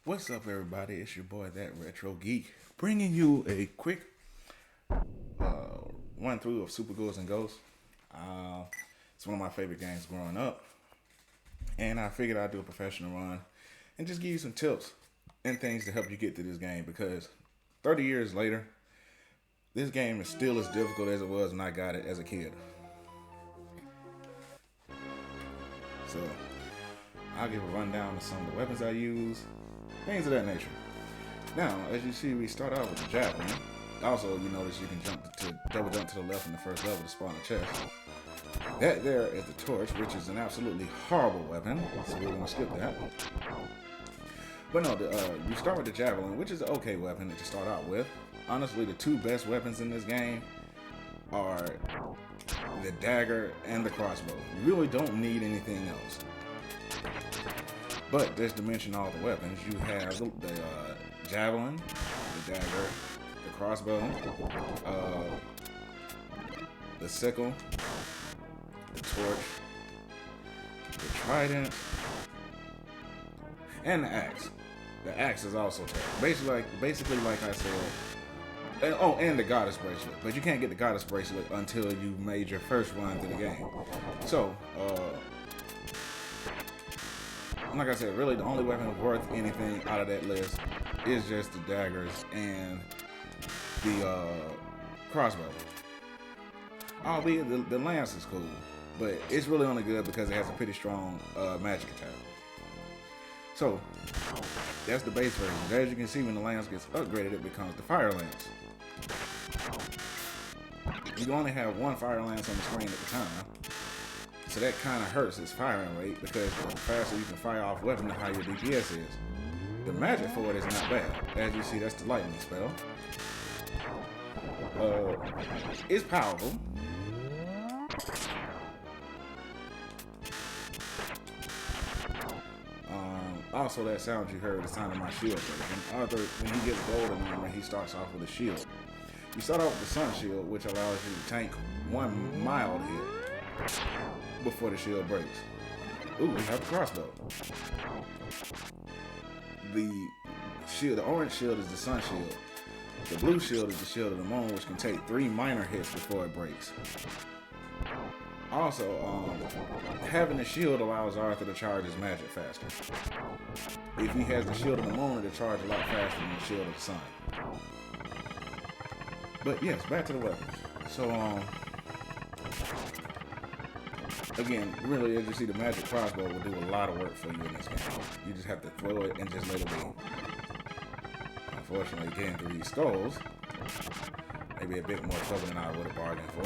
What's up, everybody? It's your boy, That Retro Geek, bringing you a quick run through of Super Ghouls N Ghosts. It's one of my favorite games growing up, and I figured I'd do a professional run and just give you some tips and things to help you get through this game because 30 years later, this game is still as difficult as it was when I got it as a kid. So, I'll give a rundown of some of the weapons I use, things of that nature. Now, as you see, we start out with the javelin. Also, you notice you can double jump to the left in the first level to spawn a chest. That there is the torch, which is an absolutely horrible weapon, so we're gonna skip that. But no, you start with the javelin, which is an okay weapon to start out with. Honestly, the two best weapons in this game are the dagger and the crossbow. You really don't need anything else. But just to mention all the weapons, you have the javelin, the dagger, the crossbow, the sickle, the torch, the trident, and the axe. The axe is also terrible. Basically, like I said, and the goddess bracelet. But you can't get the goddess bracelet until you've made your first run through the game. So, like I said, really the only weapon worth anything out of that list is just the daggers and the crossbow. Albeit the lance is cool, but it's really only good because it has a pretty strong magic attack. So that's the base version. As you can see, when the lance gets upgraded, it becomes the fire lance. You can only have one fire lance on the screen at the time. So that kind of hurts its firing rate because the faster you can fire off weapon, the higher your DPS is. The magic for it is not bad. As you see, that's the lightning spell. It's powerful. Also, that sound you heard is the sound of my shield. When Arthur, when he gets golden armor, he starts off with a shield. You start off with the sun shield, which allows you to tank one mild hit before the shield breaks. Ooh, we have the crossbow. The orange shield is the sun shield. The blue shield is the shield of the moon, which can take 3 minor hits before it breaks. Also, having the shield allows Arthur to charge his magic faster. If he has the shield of the moon, it'll charge a lot faster than the shield of the sun. But yes, back to the weapons. So, again, really, as you see, the magic crossbow will do a lot of work for you in this game. You just have to throw it and just let it be. Unfortunately, getting through these skulls may be a bit more trouble than I would have bargained for.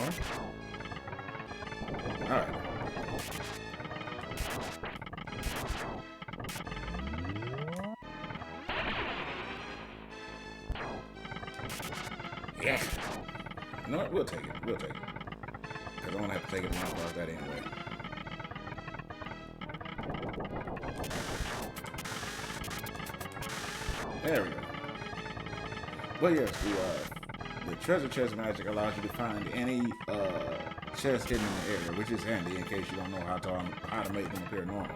Alright. Yeah. You know what? We'll take it. We'll take it. Because I don't have to take it around across that anyway. There we go. But yes, the treasure chest magic allows you to find any chest hidden in the area, which is handy in case you don't know how to make them appear normally.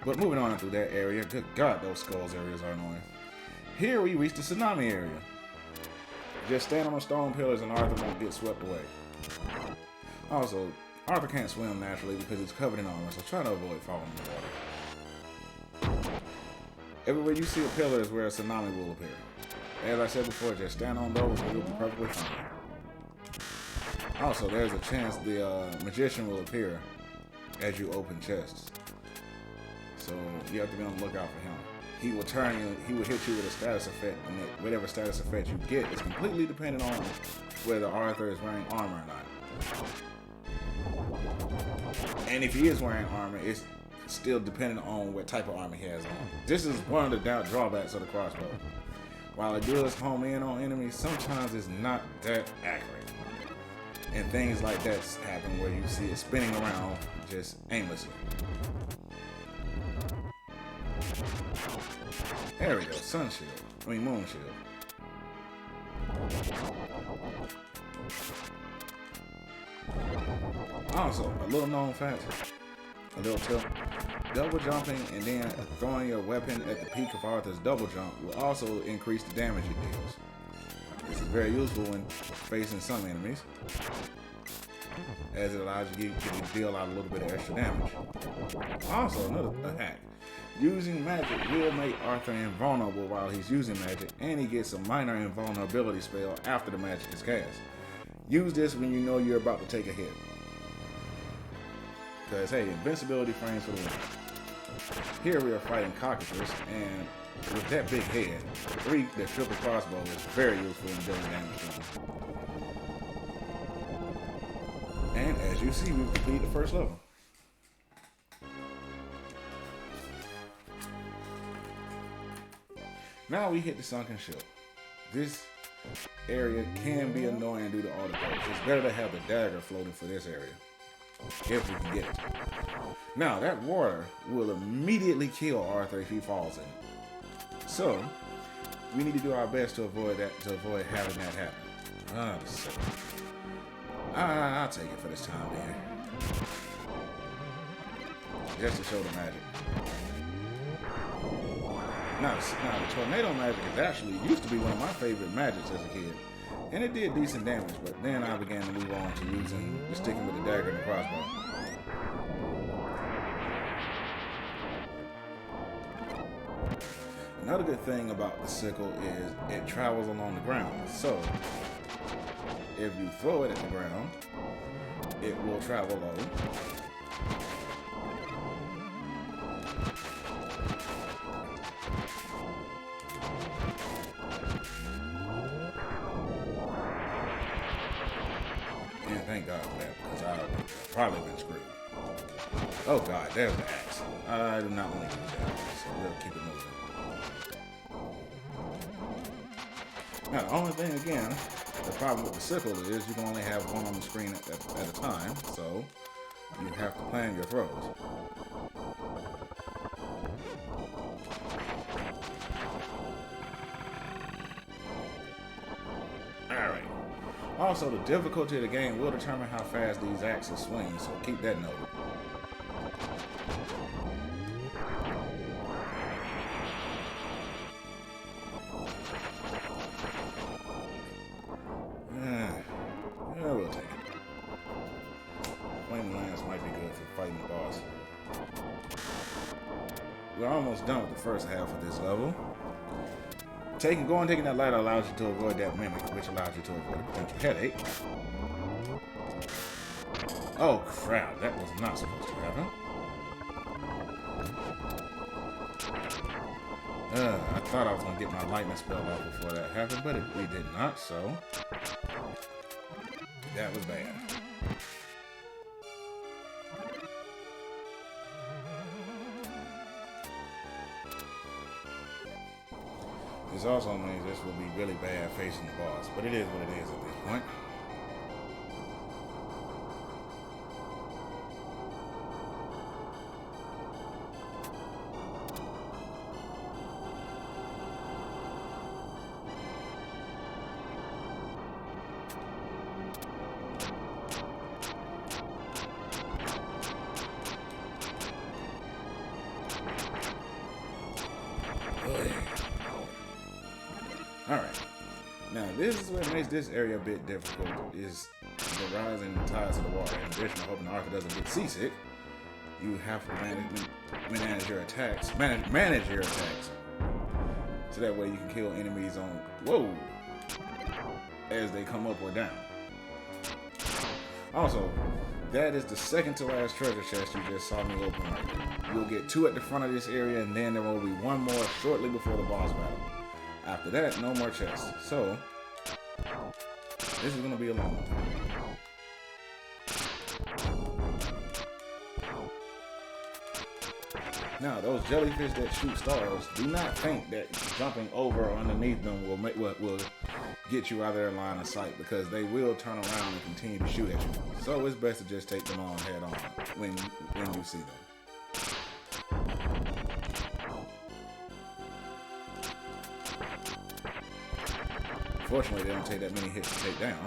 But moving on through that area, good God, those skulls areas are annoying. Here we reach the tsunami area. Just stand on the stone pillars and Arthur won't get swept away. Also, Arthur can't swim naturally because he's covered in armor, so try to avoid falling in the water. Everywhere you see a pillar is where a tsunami will appear. As I said before, just stand on those and you'll be perfectly fine. Also, there's a chance the magician will appear as you open chests. So you have to be on the lookout for him. He will hit you with a status effect, and whatever status effect you get is completely dependent on whether Arthur is wearing armor or not. And if he is wearing armor, it's still dependent on what type of armor he has on. This is one of the drawbacks of the crossbow. While it does home in on enemies, sometimes it's not that accurate. And things like that happen where you see it spinning around just aimlessly. There we go, moon shield. Also, a little known fact, a little tip. double jumping and then throwing your weapon at the peak of Arthur's double jump will also increase the damage it deals. This is very useful when facing some enemies, as it allows you to deal out a little bit of extra damage. Also, another hack. Using magic will make Arthur invulnerable while he's using magic, and he gets a minor invulnerability spell after the magic is cast. Use this when you know you're about to take a hit. Because, hey, invincibility frames for the win. Here we are fighting Cockatrice, and with that big head, the triple crossbow is very useful in dealing damage to him. And as you see, we've completed the first level. Now we hit the sunken ship. This area can be annoying due to all the boats. It's better to have the dagger floating for this area, if we can get it. Now that water will immediately kill Arthur if he falls in it. So we need to do our best to avoid having that happen. I'll take it for this time being. Just to show the magic. Now the tornado magic is actually used to be one of my favorite magics as a kid. And it did decent damage, but then I began to move on to sticking with the dagger and the crossbow. Another good thing about the sickle is it travels along the ground. So if you throw it at the ground, it will travel low. And thank God for that, because I've probably been screwed. Oh God, there's the axe. I do not want to use that, so we'll keep it moving. Now, the only thing, again, the problem with the sickle is you can only have one on the screen at a time, so you have to plan your throws. Alright. Also, the difficulty of the game will determine how fast these axes swing, so keep that noted. We'll take it. Flame Lance might be good for fighting the boss. We're almost done with the first half of this level. Taking that ladder allows you to avoid that mimic, which allows you to avoid a potential headache. Oh crap, that was not supposed to happen. I thought I was going to get my lightning spell off before that happened, but we did not, so that was bad. This also means this will be really bad facing the boss, but it is what it is at this point. Alright, now this is what makes this area a bit difficult, is the rising tides of the water. In addition to hoping Arthur doesn't get seasick, you have to manage your attacks, so that way you can kill enemies as they come up or down. Also, that is the second to last treasure chest you just saw me open right there. You'll get 2 at the front of this area, and then there will be 1 more shortly before the boss battle. After that, no more chests. So, this is going to be a long one. Now, those jellyfish that shoot stars, do not think that jumping over or underneath them will get you out of their line of sight, because they will turn around and continue to shoot at you. So it's best to just take them on head on when you see them. Fortunately, they don't take that many hits to take down.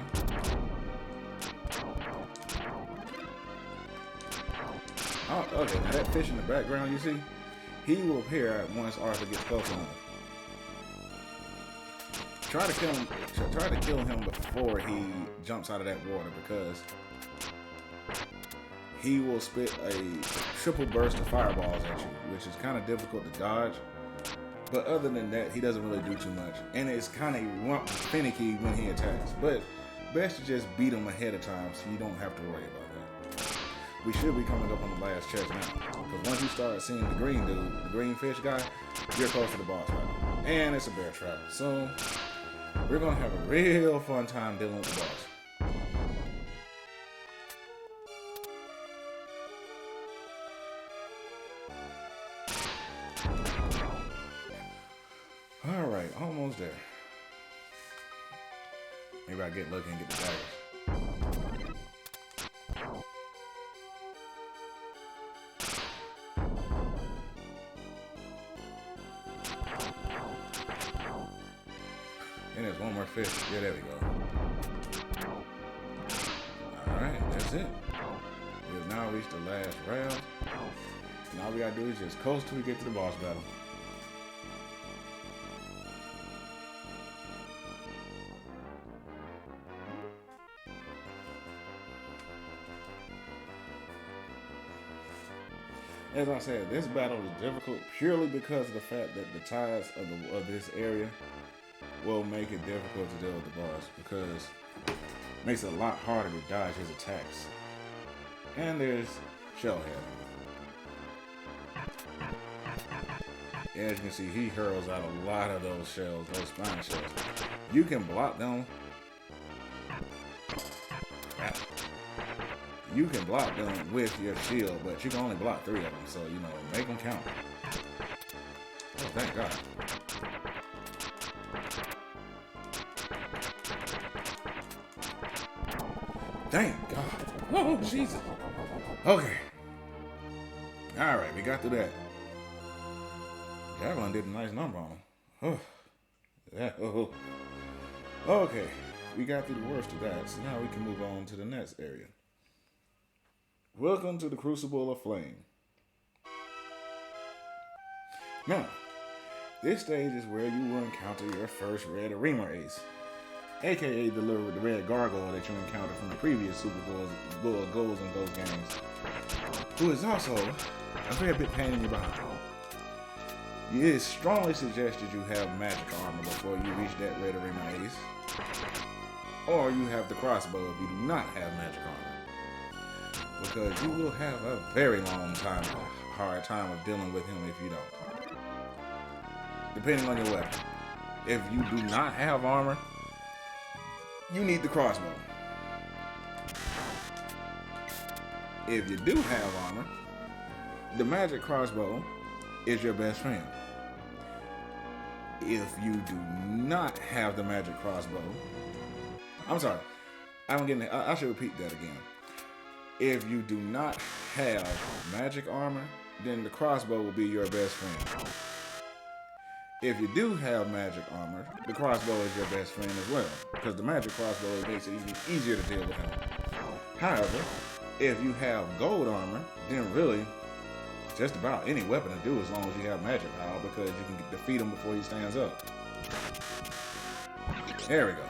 Oh, okay, now that fish in the background you see, he will appear once Arthur gets close enough. Try to kill him before he jumps out of that water, because he will spit a triple burst of fireballs at you, which is kind of difficult to dodge. But other than that, he doesn't really do too much, and it's kind of finicky when he attacks. But best to just beat him ahead of time, so you don't have to worry about that. We should be coming up on the last chest now, because once you start seeing the green dude, the green fish guy, you're close to the boss fight, and it's a bear trap. So we're gonna have a real fun time dealing with the boss. Alright, almost there. Maybe I get lucky and get the daggers. And there's one more fish. Yeah, there we go. Alright, that's it. We've now reached the last round. And all we gotta do is just coast till we get to the boss battle. As I said, this battle is difficult purely because of the fact that the tides of this area will make it difficult to deal with the boss, because it makes it a lot harder to dodge his attacks. And there's Shellhead. As you can see, he hurls out a lot of those shells, those spine shells. You can block them. You can block them with your shield, but you can only block 3 of them, so, you know, make them count. Oh, thank God. Thank God. Oh, Jesus. Okay. Alright, we got through that. Javelin did a nice number on him. Oh. Yeah. Oh. Okay. We got through the worst of that, so now we can move on to the next area. Welcome to the Crucible of Flame. Now, this stage is where you will encounter your first red arena ace, aka the red gargoyle that you encountered from the previous Super Ghouls N Ghosts games, who is also a fair bit pain in your behind. It is strongly suggested you have magic armor before you reach that red arena ace, or you have the crossbow if you do not have magic armor, because you will have a very hard time of dealing with him if you don't. Depending on your weapon. If you do not have armor, you need the crossbow. If you do have armor, the magic crossbow is your best friend. If you do not have the magic crossbow, I'm sorry, I should repeat that again. If you do not have magic armor, then the crossbow will be your best friend. If you do have magic armor, the crossbow is your best friend as well, because the magic crossbow makes it easier to deal with him. However, if you have gold armor, then really, just about any weapon to do as long as you have magic power, because you can defeat him before he stands up. There we go.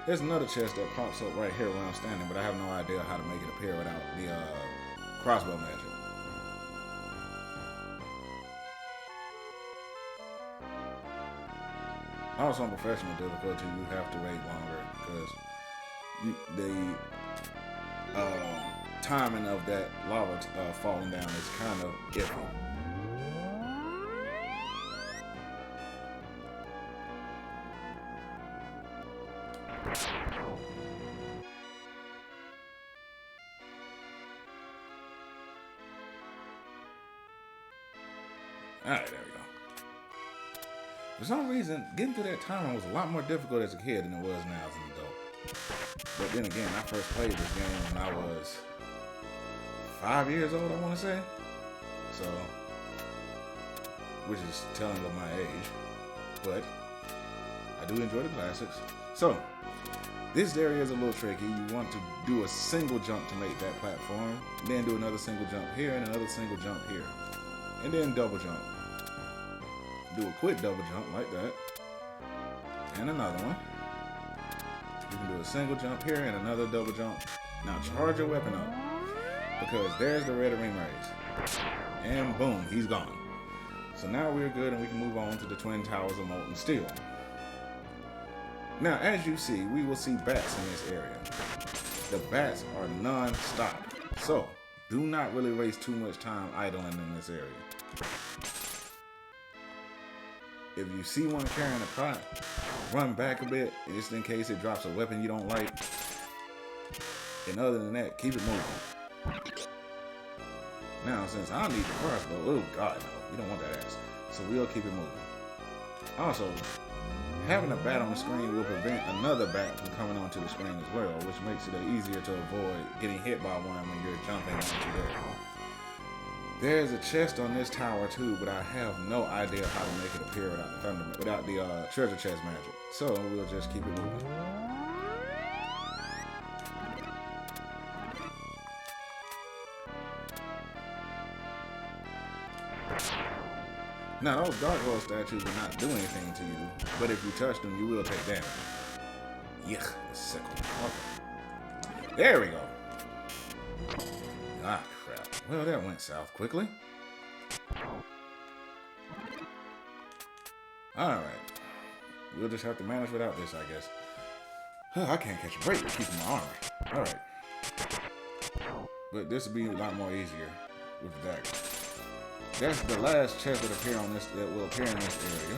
There's another chest that pops up right here where I'm standing, but I have no idea how to make it appear without the crossbow magic. Also, on professional difficulty, you have to wait longer because the timing of that lava falling down is kind of iffy. Alright, there we go. For some reason, getting through that timing was a lot more difficult as a kid than it was now as an adult. But then again, I first played this game when I was 5 years old, I want to say. So, which is telling of my age. But I do enjoy the classics. So, This area is a little tricky. You want to do a single jump to make that platform, and then do another single jump here and another single jump here, and then double jump. Do a quick double jump like that, and another one. You can do a single jump here and another double jump. Now charge your weapon up, because there's the red ring rays, and boom, he's gone. So now we're good and we can move on to the Twin Towers of Molten Steel. Now, as you see, we will see bats in this area. The bats are non-stop, so do not really waste too much time idling in this area. If you see one carrying a pot, run back a bit, just in case it drops a weapon you don't like. And other than that, keep it moving. Now, since I need the crossbow, oh god, no, we don't want that ass. So we'll keep it moving. Also, having a bat on the screen will prevent another bat from coming onto the screen as well, which makes it easier to avoid getting hit by one when you're jumping onto there. There's a chest on this tower too, but I have no idea how to make it appear without the treasure chest magic. So we'll just keep it moving. Now, those Dark Hole statues will not do anything to you, but if you touch them, you will take damage. Yuck, the sickle. Okay. There we go. Ah, crap. Well, that went south quickly. Alright. We'll just have to manage without this, I guess. I can't catch a break with keeping my armor. Alright. But this will be a lot more easier with the dagger. That's the last chest that will appear in this area.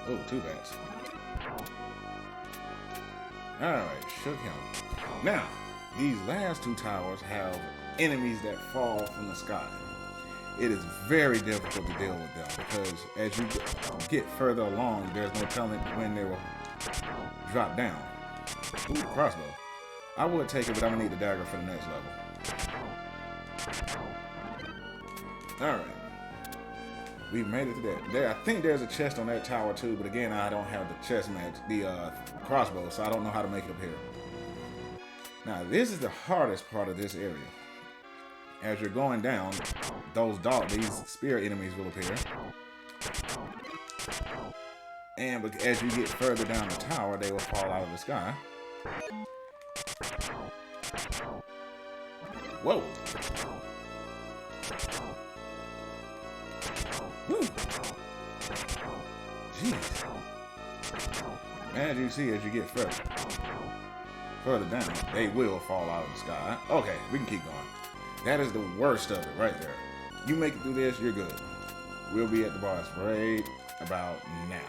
Oh, two bats. Alright, shook him. Now, these last two towers have enemies that fall from the sky. It is very difficult to deal with them because as you get further along, there's no telling when they will drop down. Ooh, crossbow. I would take it, but I'm gonna need the dagger for the next level. Alright. We made it to that. I think there's a chest on that tower too, but again, I don't have the chest match, the crossbow, so I don't know how to make it up here. Now, this is the hardest part of this area. As you're going down, these spear enemies will appear. And as you get further down the tower, they will fall out of the sky. Whoa! Woo! Jeez. As you see, as you get further down, they will fall out of the sky. Okay, we can keep going. That is the worst of it right there. You make it through this, you're good. We'll be at the boss right about now.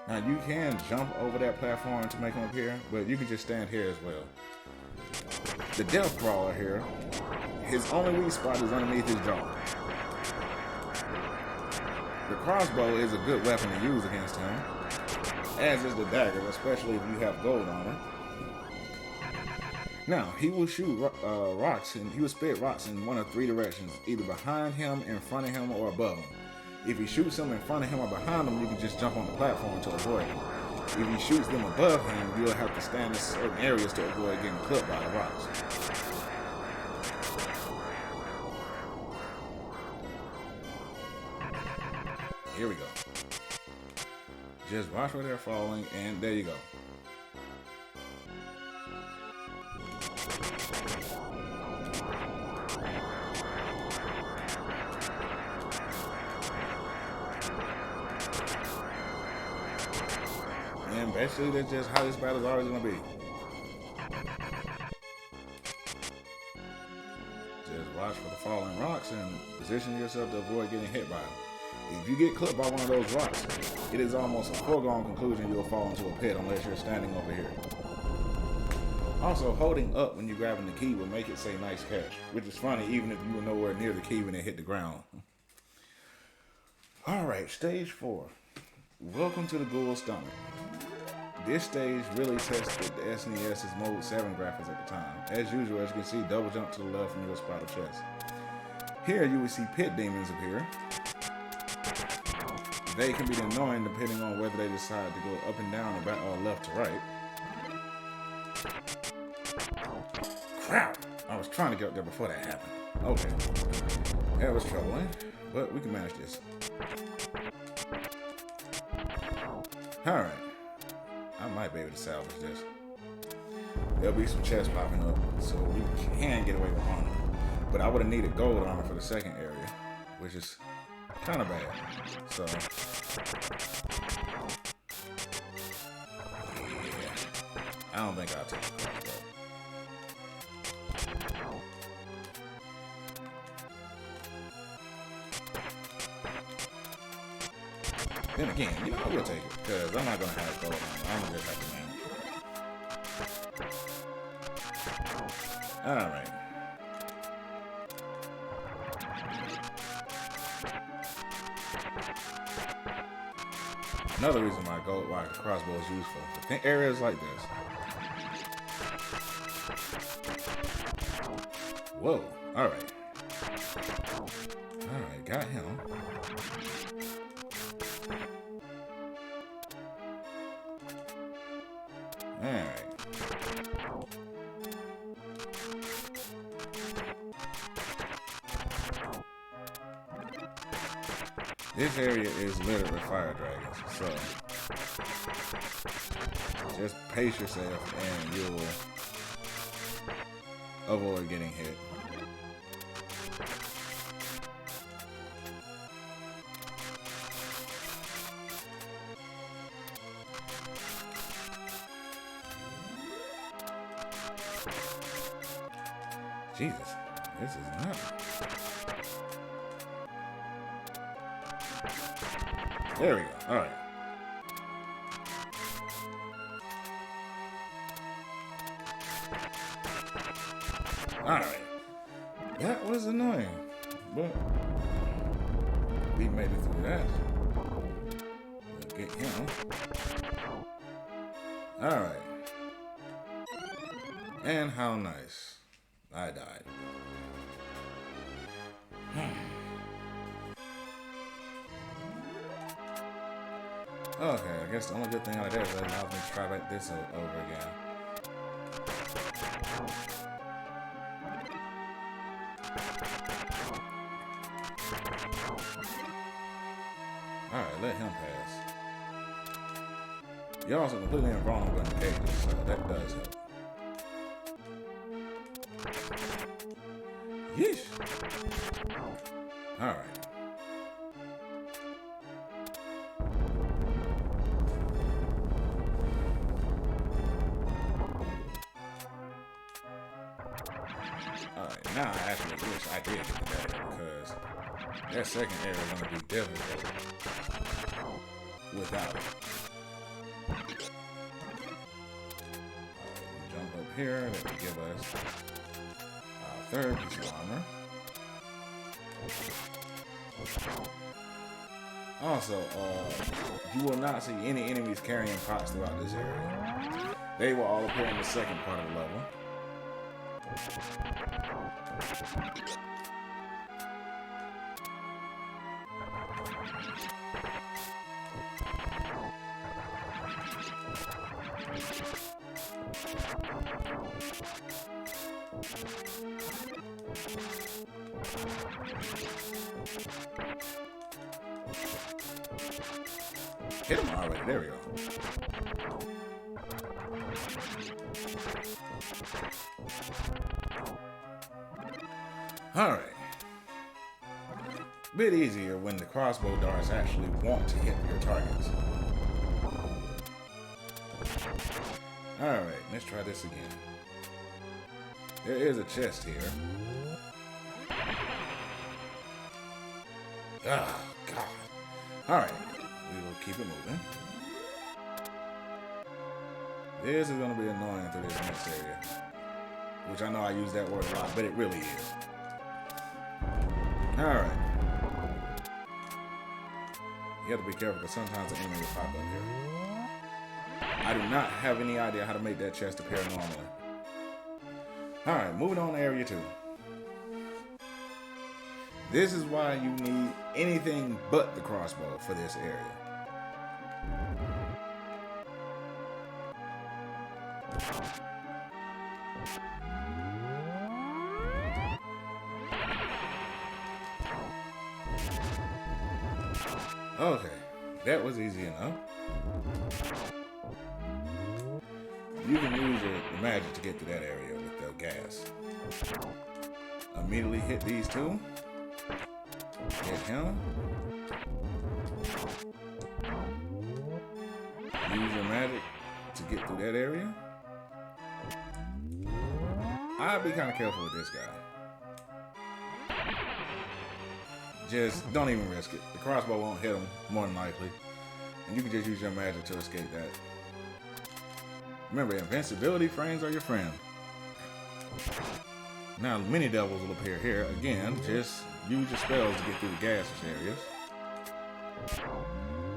Now, you can jump over that platform to make them appear, but you can just stand here as well. The Death Crawler here, his only weak spot is underneath his jaw. The crossbow is a good weapon to use against him, as is the dagger, especially if you have gold armor. Now, he will shoot rocks, and he will spit rocks in one of three directions, either behind him, in front of him, or above him. If he shoots them in front of him or behind him, you can just jump on the platform to avoid him. If he shoots them above him, you'll have to stand in certain areas to avoid getting clipped by the rocks. Here we go. Just watch where they're falling, and there you go. And basically, that's just how this battle is always going to be. Just watch for the falling rocks and position yourself to avoid getting hit by them. If you get clipped by one of those rocks, it is almost a foregone conclusion you'll fall into a pit unless you're standing over here. Also, holding up when you're grabbing the key will make it say nice catch, which is funny even if you were nowhere near the key when it hit the ground. Alright, stage 4. Welcome to the Ghoul's Stomach. This stage really tested the SNES's Mode 7 graphics at the time. As usual, as you can see, double jump to the left and you'll spot a chest. Here you will see pit demons appear. they can be annoying depending on whether they decide to go up and down or back or left to right. Crap! I was trying to get up there before that happened. Okay. That was troubling, but we can manage this. Alright. I might be able to salvage this. There'll be some chests popping up, so we can get away with armor. But I would have needed gold armor for the second area, which is kind of bad. So, yeah. I don't think I'll take the crossbow. Then again, you know, I will take it, because I'm not going to have gold armor. I'm going to just have to manage. Alright. Another reason why the crossbow is useful. For areas like this. Whoa. Alright. Alright, got him. Alright. This area is littered with fire dragons, so just pace yourself and you'll avoid getting hit. Jesus, this is not. There we go. All right. All right. That was annoying, but we made it through that. We'll get him. All right. And how nice. I died. Okay, I guess the only good thing out of that is that allows me to try back this over again. Alright, let him pass. You're also completely invulnerable in the cages, so that does help. Yeesh! Alright. Alright, now I actually wish I did get that because that second area is going to be difficult without it. Alright, jump up here, that will give us our third piece of armor. Also, you will not see any enemies carrying pots throughout this area. They will all appear in the second part of the level. Hit him already. There we go. Alright. A bit easier when the crossbow darts actually want to hit your targets. Alright, let's try this again. There is a chest here. Oh, God. Alright, we will keep it moving. This is going to be annoying through this next area. Which I know I use that word a lot, but it really is. Alright. You have to be careful because sometimes the enemy will pop up here. I do not have any idea how to make that chest appear normally. Alright, moving on to area 2. This is why you need anything but the crossbow for this area. Okay, that was easy enough. You can use the magic to get to that area with the gas. Immediately hit these two. Hit him. Use your magic to get through that area. I'd be kind of careful with this guy. Just don't even risk it. The crossbow won't hit him, more than likely. And you can just use your magic to escape that. Remember, invincibility frames are your friend. Now, mini devils will appear here. Again, just use your spells to get through the gaseous areas.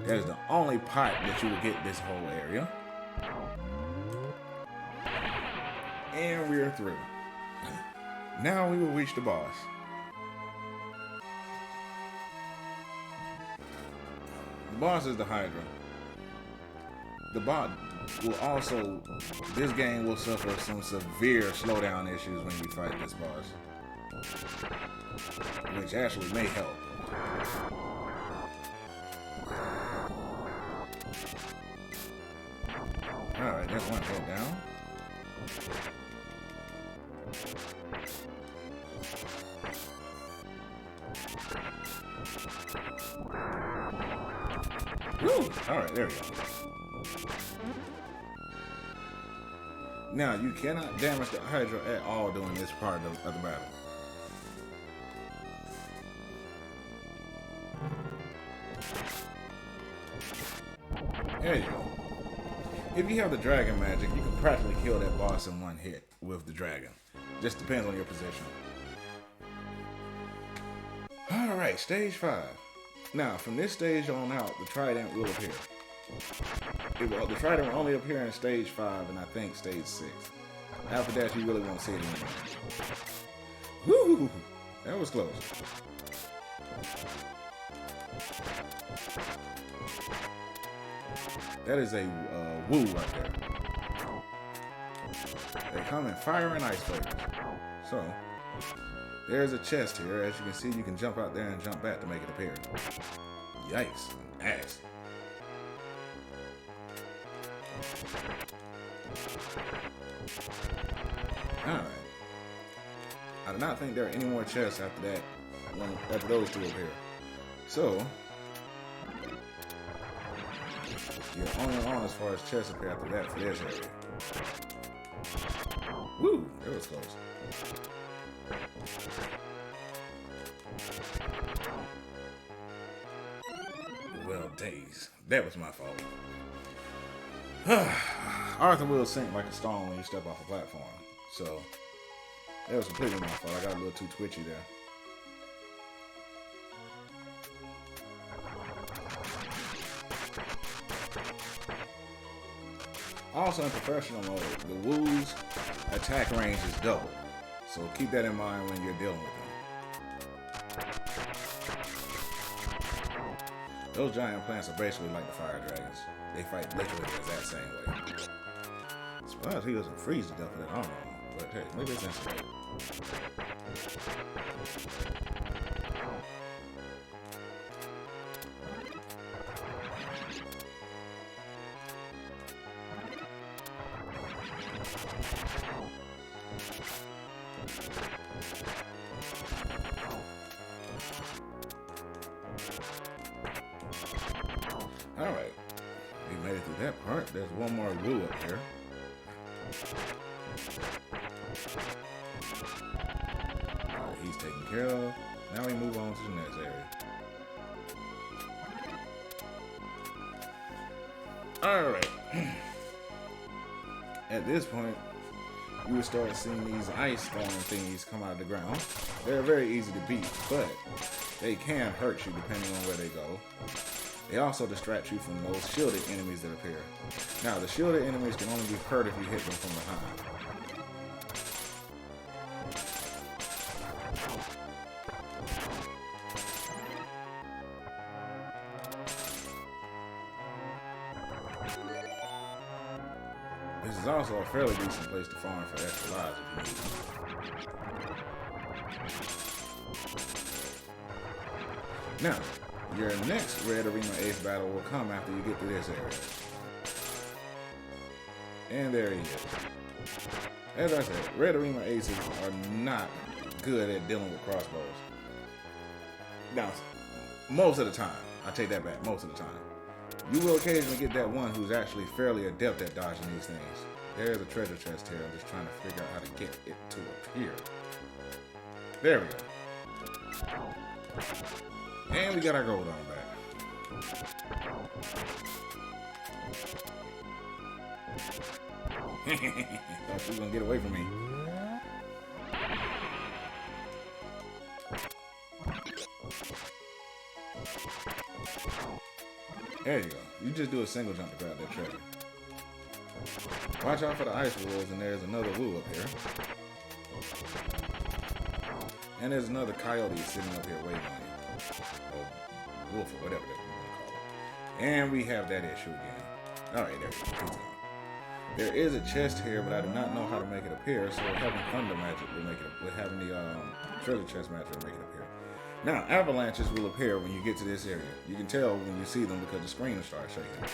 That is the only pot that you will get this whole area. And we're through. Now we will reach the boss. The boss is the Hydra. The bot will also, this game will suffer some severe slowdown issues when you fight this boss, which actually may help. Alright, that's one hit down. Woo! Alright, there we go. Now, you cannot damage the Hydra at all during this part of the battle. There you go. If you have the dragon magic, you can practically kill that boss in one hit with the dragon. Just depends on your position. Alright, stage 5. Now, from this stage on out, the trident will appear. The trident will only appear in stage 5 and I think stage 6. After that, you really won't see it anymore. Woo! That was close. That is a woo right there. They come in fire and ice flavors. So, there's a chest here. As you can see, you can jump out there and jump back to make it appear. Yikes. Ass. Alright. I do not think there are any more chests after that, after those two appear. So, you're only on as far as chests appear after that for this area. Woo! That was close. Well, days. That was my fault. Arthur will sink like a stone when you step off a platform. So, that was completely my fault. I got a little too twitchy there. Also, in professional mode, the Woo's attack range is double. So keep that in mind when you're dealing with them. Those giant plants are basically like the fire dragons. They fight literally the exact same way. I suppose he doesn't freeze to death with it, I don't know. But hey, maybe it's insulated. Alright, we made it through that part. There's one more Woo up here. Alright, he's taken care of. Now we move on to the next area. Alright. At this point, you will start seeing these ice storm thingies come out of the ground. They're very easy to beat, but they can hurt you depending on where they go. They also distract you from those shielded enemies that appear. Now, the shielded enemies can only be hurt if you hit them from behind. is also a fairly decent place to farm for extra lives if you need them. Now, your next Red Arena Ace battle will come after you get to this area. And there he is. As I said, Red Arena Aces are not good at dealing with crossbows. Now, most of the time, I take that back, most of the time. You will occasionally get that one who's actually fairly adept at dodging these things. There's a treasure chest here. I'm just trying to figure out how to get it to appear. There we go. And we got our gold on back. Thought she was gonna get away from me. There you go. You just do a single jump to grab that treasure. Watch out for the ice wolves, and there's another woo up here. And there's another coyote sitting up here waiting on you. Or wolf, or whatever that we're gonna call it. And we have that issue again. Alright, there we go. There is a chest here, but I do not know how to make it appear, so having thunder magic will make it, with having the treasure chest magic will make it appear. Now, avalanches will appear when you get to this area. You can tell when you see them because the screen will start shaking.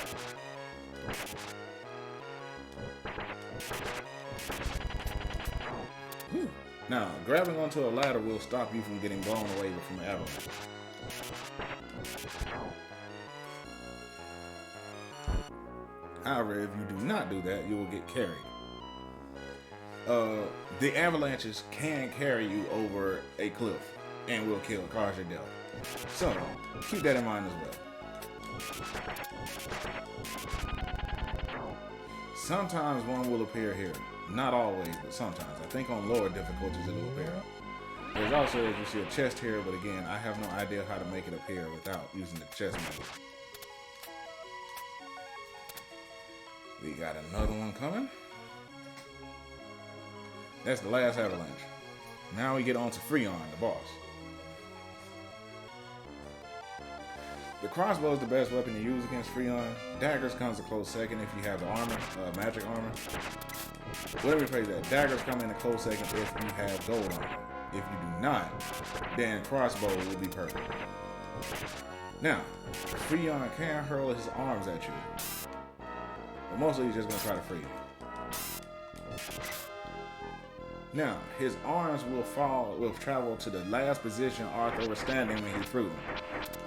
Whew. Now, grabbing onto a ladder will stop you from getting blown away from an avalanche. However, if you do not do that, you will get carried. The avalanches can carry you over a cliff and will cause your death. So, keep that in mind as well. Sometimes one will appear here. Not always, but sometimes. I think on lower difficulties it will appear. There's also, as you see, a chest here, but again, I have no idea how to make it appear without using the chest magic. We got another one coming. That's the last avalanche. Now we get on to Freon, the boss. The crossbow is the best weapon to use against Freon. Daggers comes a close second if you have the armor, magic armor. Let me phrase that. Daggers come in a close second if you have gold armor. If you do not, then crossbow will be perfect. Now, Freon can hurl his arms at you. But mostly he's just going to try to free you. Now, his arms will travel to the last position Arthur was standing when he threw them.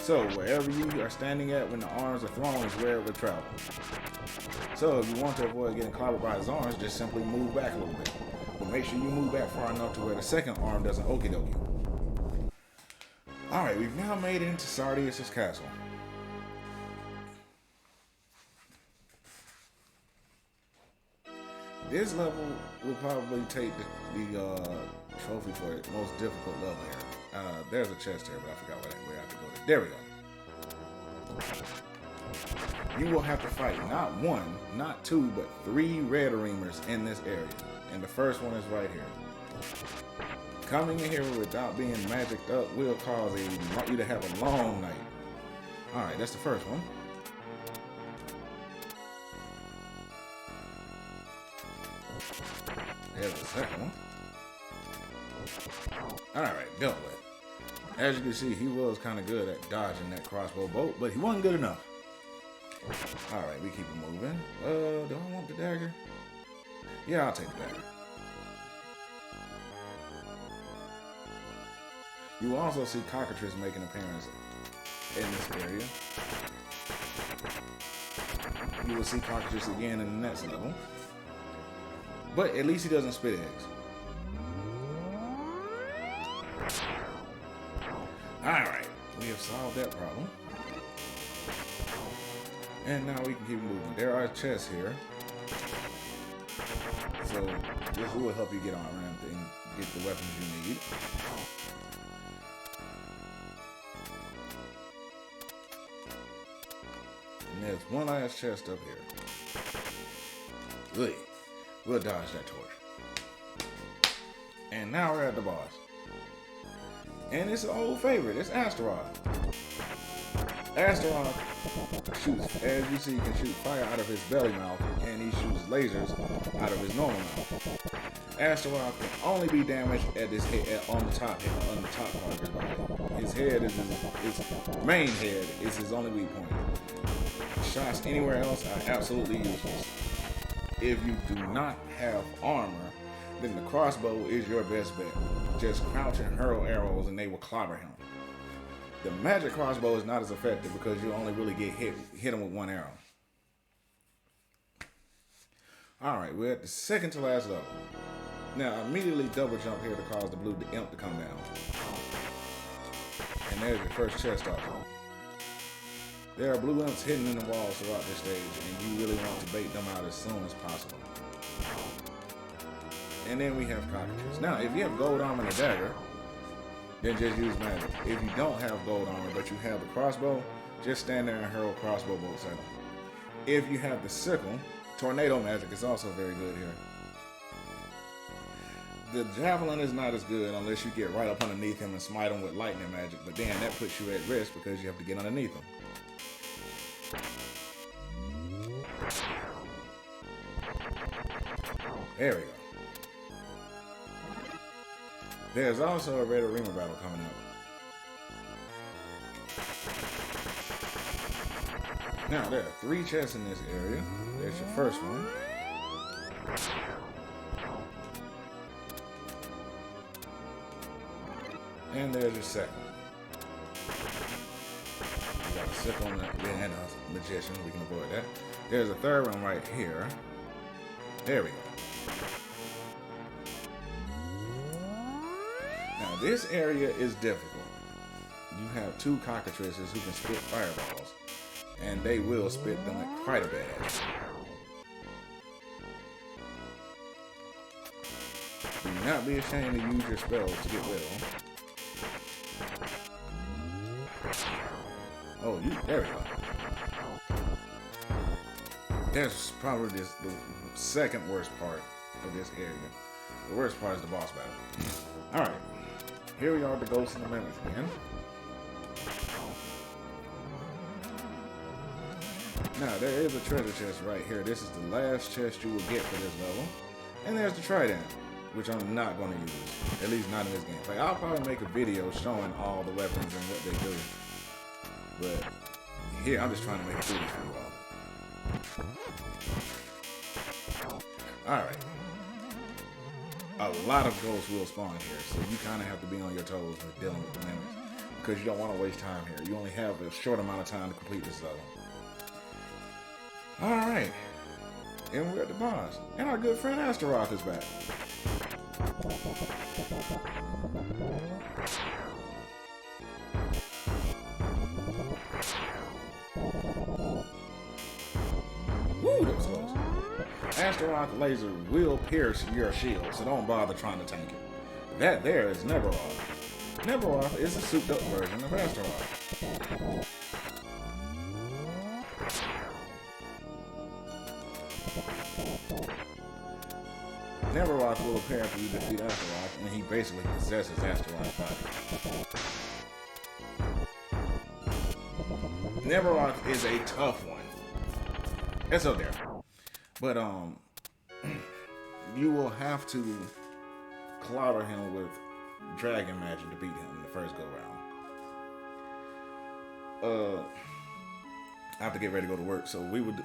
So, wherever you are standing at when the arms are thrown is where it will travel. So, if you want to avoid getting clobbered by his arms, just simply move back a little bit. But make sure you move back far enough to where the second arm doesn't okie dokie. Alright, we've now made it into Sardius' castle. This level will probably take the trophy for the most difficult level here. There's a chest here, but I forgot where I have to go to. There we go. You will have to fight not one, not two, but 3 red arenas in this area. And the first one is right here. Coming in here without being magicked up will cause you to have a long night. Alright, that's the first one. There's the second one. Alright, dealt with. As you can see, he was kind of good at dodging that crossbow bolt, but he wasn't good enough. Alright, we keep it moving. Do I want the dagger? Yeah, I'll take the dagger. You will also see cockatrice make an appearance in this area. You will see cockatrice again in the next level. But at least he doesn't spit eggs. Alright, we have solved that problem. And now we can keep moving. There are chests here. So this will help you get on around and get the weapons you need. And there's one last chest up here. Good. We'll dodge that torch. And now we're at the boss. And it's an old favorite. It's Astaroth. Astaroth shoots, as you see, he can shoot fire out of his belly mouth, and he shoots lasers out of his normal mouth. Astaroth can only be damaged at his head, on the top part of his body. His head is his main head is his only weak point. Shots anywhere else are absolutely useless. If you do not have armor, then the crossbow is your best bet. Just crouch and hurl arrows and they will clobber him. The magic crossbow is not as effective because you only really get hit him with one arrow. Alright, we're at the second to last level. Now immediately double jump here to cause the blue imp to come down. And there's your first chest off. There are blue imps hidden in the walls throughout this stage, and you really want to bait them out as soon as possible. And then we have cockatrices. Now, if you have gold armor and a dagger, then just use magic. If you don't have gold armor, but you have the crossbow, just stand there and hurl crossbow bolts at them. If you have the sickle, tornado magic is also very good here. The javelin is not as good unless you get right up underneath him and smite him with lightning magic, but then that puts you at risk because you have to get underneath him. There we go. There's also a red arena battle coming up. Now, there are 3 chests in this area. There's your first one. And there's your second. We got a sickle and a magician. We can avoid that. There's a third one right here. There we go. Now, this area is difficult. You have 2 cockatrices who can spit fireballs, and they will spit them at quite a bit. Do not be ashamed to use your spells to get rid of them. Oh, there we go. That's probably the second worst part of this area. The worst part is the boss battle. Alright. Here we are at the Ghosts and the Mimics again. Now, there is a treasure chest right here. This is the last chest you will get for this level. And there's the trident, which I'm not going to use. At least not in this game. Like, I'll probably make a video showing all the weapons and what they do. But here, I'm just trying to make it foolish for you all. Alright. A lot of ghosts will spawn here, so you kind of have to be on your toes with dealing with the mimics. Because you don't want to waste time here. You only have a short amount of time to complete this level. Alright. And we're at the boss. And our good friend Astaroth is back. Woo, that was close. Astaroth laser will pierce your shield, so don't bother trying to tank it. That there is Neberoth. Neberoth is a souped up version of Astaroth. Neberoth will appear after you defeat Astaroth, and he basically possesses Astaroth's body. Neberoth is a tough one. It's up there. But, you will have to clobber him with dragon magic to beat him in the first go-round. I have to get ready to go to work, so we would,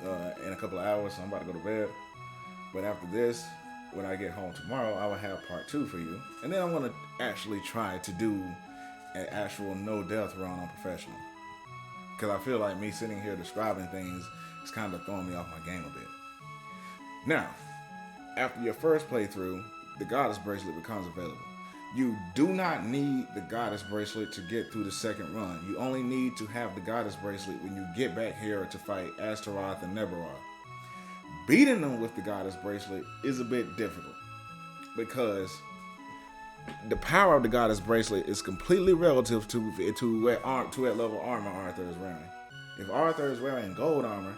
in a couple of hours, so I'm about to go to bed. But after this, when I get home tomorrow, I will have part 2 for you. And then I'm going to actually try to do an actual no-death run on professional. Because I feel like me sitting here describing things is kind of throwing me off my game a bit. Now, after your first playthrough, the Goddess Bracelet becomes available. You do not need the Goddess Bracelet to get through the second run. You only need to have the Goddess Bracelet when you get back here to fight Astaroth and Neberoth. Beating them with the Goddess Bracelet is a bit difficult because the power of the Goddess Bracelet is completely relative to what level armor Arthur is wearing. If Arthur is wearing gold armor,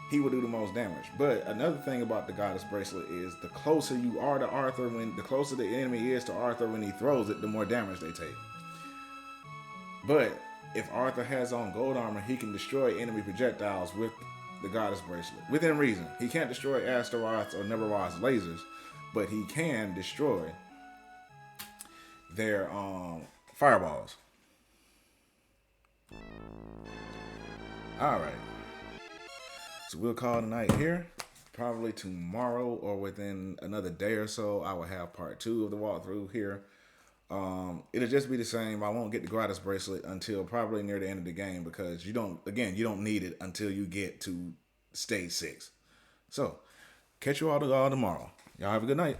he will do the most damage. But another thing about the Goddess Bracelet is the closer you are to Arthur, the closer the enemy is to Arthur when he throws it, the more damage they take. But if Arthur has on gold armor, he can destroy enemy projectiles with the goddess bracelet within reason. He can't destroy Astaroth's or Neverwise lasers, but he can destroy their fireballs. All right, so we'll call tonight here. Probably tomorrow or within another day or so, I will have part 2 of the walkthrough here. It'll just be the same. I won't get the goddess bracelet until probably near the end of the game because you don't need it until you get to stage 6. So, catch you all tomorrow. Y'all have a good night.